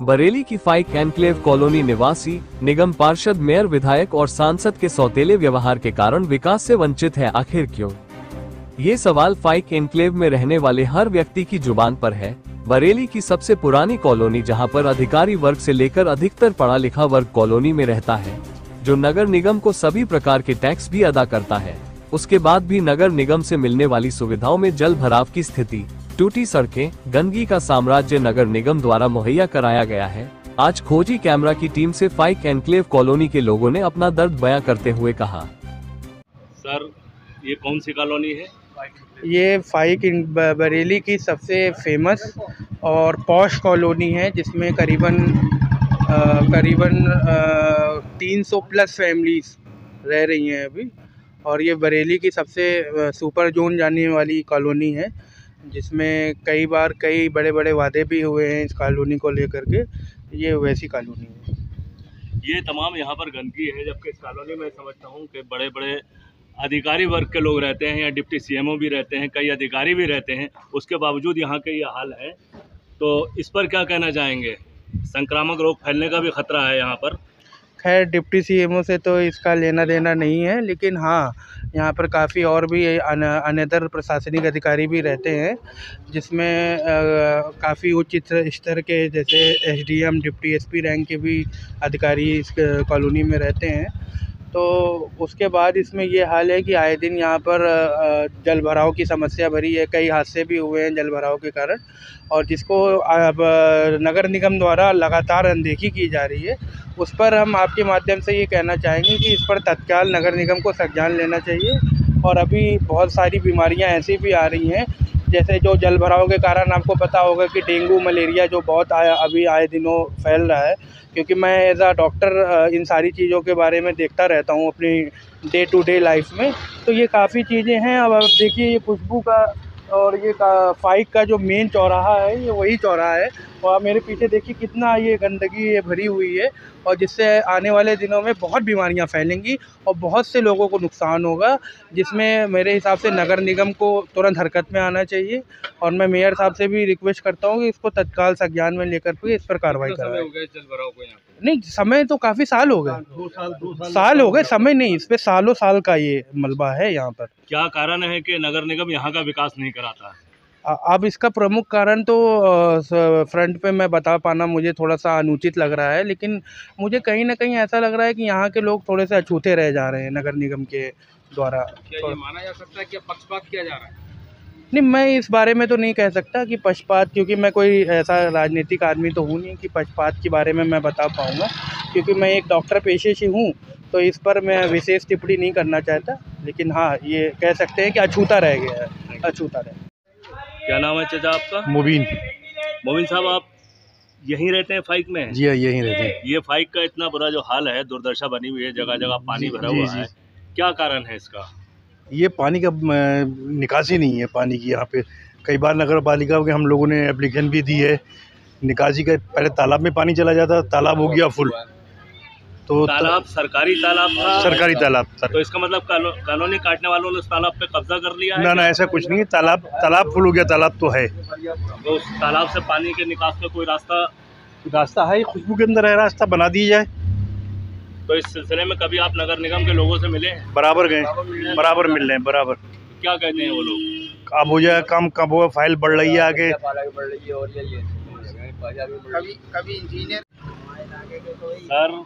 बरेली की फाइक enclave colony निवासी निगम पार्षद, मेयर, विधायक और सांसद के सौतेले व्यवहार के कारण विकास से वंचित है। आखिर क्यों? ये सवाल फाइक एनक्लेव में रहने वाले हर व्यक्ति की जुबान पर है। बरेली की सबसे पुरानी कॉलोनी, जहां पर अधिकारी वर्ग से लेकर अधिकतर पढ़ा लिखा वर्ग कॉलोनी में रहता है, जो नगर निगम को सभी प्रकार के टैक्स भी अदा करता है। उसके बाद भी नगर निगम से मिलने वाली सुविधाओं में जल भराव की स्थिति, टूटी सड़कें, गंदगी का साम्राज्य नगर निगम द्वारा मुहैया कराया गया है। आज खोजी कैमरा की टीम से फाइक एनक्लेव कॉलोनी के लोगों ने अपना दर्द बयां करते हुए कहा। सर, ये कौन सी कॉलोनी है? ये फाइक बरेली की सबसे फेमस और पॉश कॉलोनी है, जिसमें करीबन 300 प्लस फैमिलीज रह रही हैं अभी। और ये बरेली की सबसे सुपर जोन जाने वाली कॉलोनी है, जिसमें कई बार कई बड़े बड़े वादे भी हुए हैं इस कॉलोनी को लेकर के। ये वैसी कॉलोनी है। ये तमाम यहाँ पर गंदगी है, जबकि इस कॉलोनी में समझता हूँ कि बड़े बड़े अधिकारी वर्ग के लोग रहते हैं या डिप्टी सीएमओ भी रहते हैं, कई अधिकारी भी रहते हैं, उसके बावजूद यहाँ के ये हाल है। तो इस पर क्या कहना चाहेंगे? संक्रामक रोग फैलने का भी खतरा है यहाँ पर। खैर, डिप्टी सीएमओ से तो इसका लेना देना नहीं है, लेकिन हाँ, यहाँ पर काफ़ी और भी अनदर प्रशासनिक अधिकारी भी रहते हैं, जिसमें काफ़ी उच्च स्तर के, जैसे एसडीएम, डिप्टी एसपी रैंक के भी अधिकारी इस कॉलोनी में रहते हैं। तो उसके बाद इसमें ये हाल है कि आए दिन यहाँ पर जल भराव की समस्या भरी है। कई हादसे भी हुए हैं जल भराव के कारण, और जिसको अब नगर निगम द्वारा लगातार अनदेखी की जा रही है। उस पर हम आपके माध्यम से ये कहना चाहेंगे कि इस पर तत्काल नगर निगम को संज्ञान लेना चाहिए। और अभी बहुत सारी बीमारियां ऐसी भी आ रही हैं, जैसे जो जल भराव के कारण आपको पता होगा कि डेंगू, मलेरिया जो बहुत अभी आए दिनों फैल रहा है। क्योंकि मैं एज अ डॉक्टर इन सारी चीज़ों के बारे में देखता रहता हूँ अपनी डे टू डे लाइफ में। तो ये काफ़ी चीज़ें हैं। अब आप देखिए, ये खुशबू का और ये फाइक का जो मेन चौराहा है, ये वही चौराहा है। और मेरे पीछे देखिए कितना ये गंदगी ये भरी हुई है, और जिससे आने वाले दिनों में बहुत बीमारियां फैलेंगी और बहुत से लोगों को नुकसान होगा, जिसमें मेरे हिसाब से नगर निगम को तुरंत हरकत में आना चाहिए। और मैं मेयर साहब से भी रिक्वेस्ट करता हूं कि इसको तत्काल संज्ञान में लेकर के इस पर कार्रवाई कराएं। नहीं, समय तो काफ़ी साल हो गए, 2 साल हो गए। समय नहीं, इस पर सालों साल का ये मलबा है यहाँ पर। क्या कारण है कि नगर निगम यहाँ का विकास नहीं कराता है? अब इसका प्रमुख कारण तो फ्रंट पे मैं बता पाना मुझे थोड़ा सा अनुचित लग रहा है, लेकिन मुझे कहीं ना कहीं ऐसा लग रहा है कि यहाँ के लोग थोड़े से अछूते रह जा रहे हैं नगर निगम के द्वारा। क्या ये माना जा सकता है कि पक्षपात किया जा रहा है? नहीं, मैं इस बारे में तो नहीं कह सकता कि पक्षपात, क्योंकि मैं कोई ऐसा राजनीतिक आदमी तो हूँ नहीं कि पक्षपात के बारे में मैं बता पाऊँगा, क्योंकि मैं एक डॉक्टर पेशे से हूँ। तो इस पर मैं विशेष टिप्पणी नहीं करना चाहता, लेकिन हाँ, ये कह सकते हैं कि अछूता रह गया है, अछूता रह। क्या नाम है चाचा आपका? मुबीन। मोबिन साहब, आप यहीं रहते हैं फाइक में? जी हाँ, यहीं रहते हैं। ये फाइक का इतना बुरा जो हाल है, दुर्दशा बनी हुई है, जगह जगह पानी भरा हुआ है, क्या कारण है इसका? ये पानी का निकासी नहीं है पानी की। यहाँ पे कई बार नगर पालिका के हम लोगों ने एप्लीकेशन भी दी है निकासी का। पहले तालाब में पानी चला जाता, तालाब हो गया फुल। तो तालाब सरकारी तालाब था? सरकारी तालाब। तो इसका मतलब कॉलोनी काटने वालों ने उस तालाब पे कब्जा कर लिया है? ना, ऐसा कुछ नहीं है। तालाब फुल हो गया, तालाब तो है। तो उस तालाब से पानी के निकास का कोई रास्ता है, खुशबू के अंदर है, रास्ता बना दिया जाए। तो इस सिलसिले में कभी आप नगर निगम के लोगों से मिले? बराबर गए, बराबर मिल रहे हैं, बराबर। क्या कहते हैं वो लोग? अब हो जाए काम, कब होगा, फाइल बढ़ रही है आगे। कभी इंजीनियर। सर,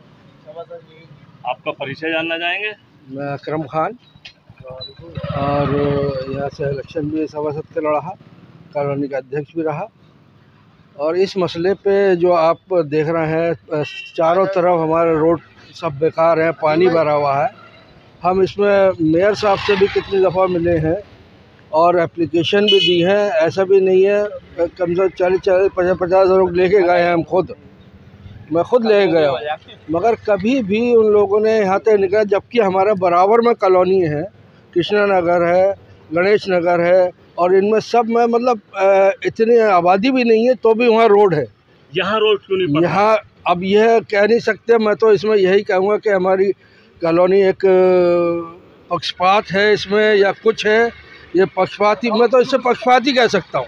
आपका परिचय जानना चाहेंगे? मैं अकरम खान, और यहाँ से इलेक्शन भी सभासद का लड़ा, कॉलोनी का अध्यक्ष भी रहा। और इस मसले पे जो आप देख रहे हैं, चारों तरफ हमारे रोड सब बेकार हैं, पानी भरा हुआ है। हम इसमें मेयर साहब से भी कितनी दफ़ा मिले हैं और एप्लीकेशन भी दी है। ऐसा भी नहीं है, कम से कम 40-50 लोग लेके गए हैं। मैं खुद ले गया, मगर कभी भी उन लोगों ने यहाँ तक निकला, जबकि हमारे बराबर में कॉलोनी है, कृष्णा नगर है, गणेश नगर है, और इनमें सब में मतलब इतनी आबादी भी नहीं है, तो भी वहाँ रोड है। यहाँ रोड क्यों नहीं? यहाँ अब यह कह नहीं सकते। मैं तो इसमें यही कहूँगा कि हमारी कॉलोनी एक पक्षपात है इसमें या कुछ है। ये पक्षपाती, मैं तो इससे पक्षपाती कह सकता हूँ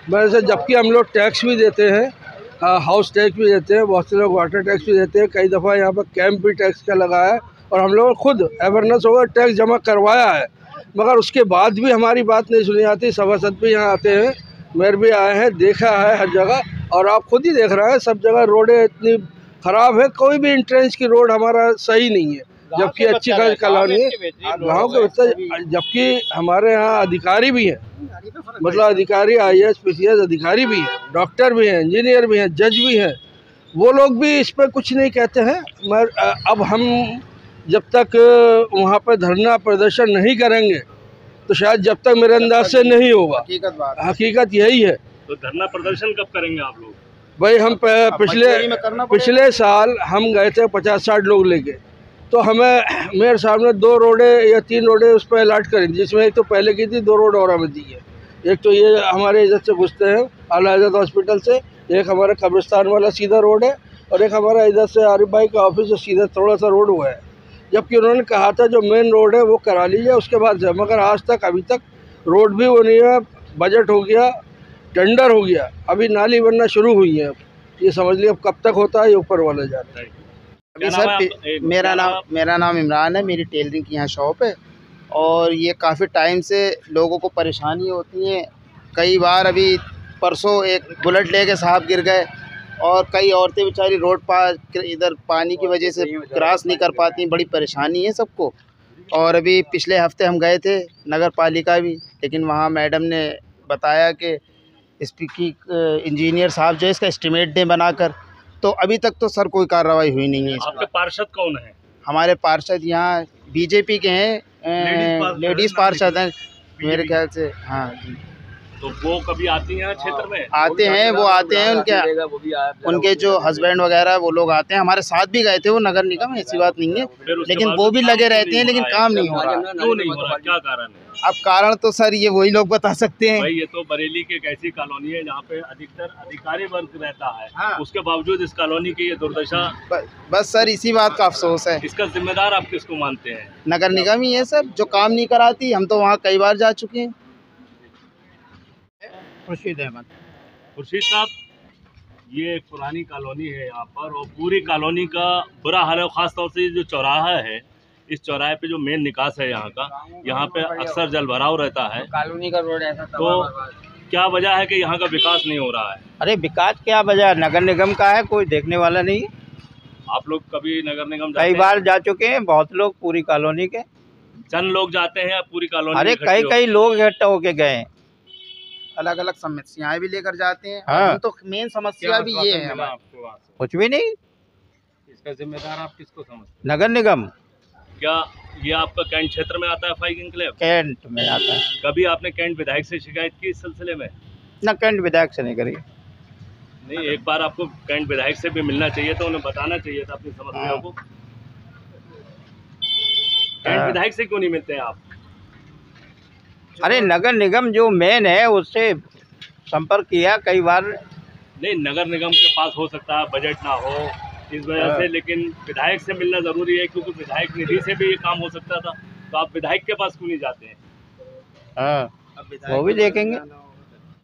मैं इसे, जबकि हम लोग टैक्स भी देते हैं हाउस टैक्स भी देते हैं, बहुत से लोग वाटर टैक्स भी देते हैं, कई दफ़ा यहाँ पर कैंप भी टैक्स का लगा है और हम लोगों ने खुद अवेयरनेस होकर टैक्स जमा करवाया है, मगर उसके बाद भी हमारी बात नहीं सुनी जाती। सभासद भी यहाँ आते हैं, मेयर भी आए हैं, देखा है हर जगह, और आप खुद ही देख रहे हैं सब जगह रोडें इतनी ख़राब है, कोई भी इंट्रेंस की रोड हमारा सही नहीं है, जबकि अच्छी खासी कॉलोनी है गाँव के बच्चे, जबकि हमारे यहाँ अधिकारी भी हैं, मतलब अधिकारी IAS PCS अधिकारी भी हैं, डॉक्टर भी हैं, इंजीनियर भी हैं, जज भी हैं, वो लोग भी इस पर कुछ नहीं कहते हैं। मगर अब हम जब तक वहाँ पर धरना प्रदर्शन नहीं करेंगे तो शायद जब तक मेरे अंदाज से नहीं होगा। हकीकत यही है। तो धरना प्रदर्शन कब करेंगे आप लोग? भाई हम पिछले साल हम गए थे 50-60 लोग लेके, तो हमें मेयर साहब ने 2 रोडें या 3 रोडें उस पर अलॉट करी, जिसमें एक तो पहले की थी, 2 रोड और हमें दी है। एक तो ये हमारे इधर से घुसते हैं आला हज़रत हॉस्पिटल से, एक हमारा कब्रिस्तान वाला सीधा रोड है, और एक हमारा इधर से आरिफ भाई का ऑफिस से सीधा थोड़ा सा रोड हुआ है, जबकि उन्होंने कहा था जो मेन रोड है वो करा लीजिए उसके बाद से, मगर आज तक अभी तक रोड भी वो नहीं है। बजट हो गया, टेंडर हो गया, अभी नाली बनना शुरू हुई है, ये समझ लिया अब कब तक होता है ये ऊपर वाला जाता है। अभी सर मेरा नाम इमरान है, मेरी टेलरिंग की यहाँ शॉप है, और ये काफ़ी टाइम से लोगों को परेशानी होती है। कई बार अभी परसों एक बुलेट लेके साहब गिर गए, और कई औरतें बेचारी रोड पार इधर पानी की वजह से क्रॉस नहीं कर पाती, बड़ी परेशानी है सबको। और अभी पिछले हफ्ते हम गए थे नगर पालिका भी, लेकिन वहाँ मैडम ने बताया कि इसकी इंजीनियर साहब जो है इसका एस्टिमेट दें बनाकर, तो अभी तक तो सर कोई कार्रवाई हुई नहीं है। आपके पार्षद कौन है? हमारे पार्षद यहाँ बीजेपी के हैं, लेडीज़ पार्षद हैं मेरे ख्याल से। हाँ जी। तो वो कभी आती हैं क्षेत्र में? आते हैं, वो आते हैं, उनके जो हस्बैंड वगैरह वो लोग आते हैं, हमारे साथ भी गए थे वो नगर निगम, ऐसी बात नहीं है, लेकिन वो भी लगे रहते हैं, लेकिन काम नहीं हो रहा। क्यों नहीं हो रहा, क्या कारण है? अब कारण तो सर ये वही लोग बता सकते हैं। भाई ये तो बरेली की एक ऐसी कॉलोनी है जहाँ पे अधिकतर अधिकारी वर्ग रहता है। हाँ। उसके बावजूद इस कॉलोनी की ये दुर्दशा। बस सर इसी बात का अफसोस है। इसका जिम्मेदार आप किसको मानते हैं? नगर निगम ही है सर, जो काम नहीं कराती। हम तो वहाँ कई बार जा चुके हैं। खुर्शीद साहब, ये एक पुरानी कॉलोनी है यहाँ पर, और पूरी कॉलोनी का बुरा हाल है। खासतौर से जो चौराहा है, इस चौराहे पे जो मेन निकास है यहाँ पे अक्सर जल भराव रहता है। कॉलोनी का रोड ऐसा तो क्या वजह है कि यहाँ का विकास नहीं हो रहा है? अरे विकास क्या वजह, नगर निगम का है, कोई देखने वाला नहीं। आप लोग कभी नगर निगम कई बार जा चुके हैं, बहुत लोग पूरी कॉलोनी के चंद लोग जाते हैं, पूरी कॉलोनी? अरे कई लोग इकट्ठा होके गए, अलग अलग समस्याएं भी लेकर जाते हैं। हाँ। तो मेन समस्या भी ये है हमारी। कुछ भी नहीं। इसका जिम्मेदार आप किसको समझते? नगर निगम। क्या ये आपका कैंट क्षेत्र में आता है फाइक एन्क्लेव? कैंट में आता है। कभी आपने कैंट विधायक से शिकायत की इस सिलसिले में? ना, कैंट विधायक से नहीं करी। नहीं, एक बार आपको कैंट विधायक से भी मिलना चाहिए था, उन्हें बताना चाहिए था अपनी समस्याओं को। कैंट विधायक से क्यों नहीं मिलते हैं आप? अरे नगर निगम जो मेन है उससे संपर्क किया कई बार। नहीं, नगर निगम के पास हो सकता है बजट ना हो इस वजह से, लेकिन विधायक से मिलना जरूरी है, क्योंकि विधायक निधि से भी ये काम हो सकता था। तो आप विधायक के पास क्यों नहीं जाते हैं? हाँ, वो भी देखेंगे।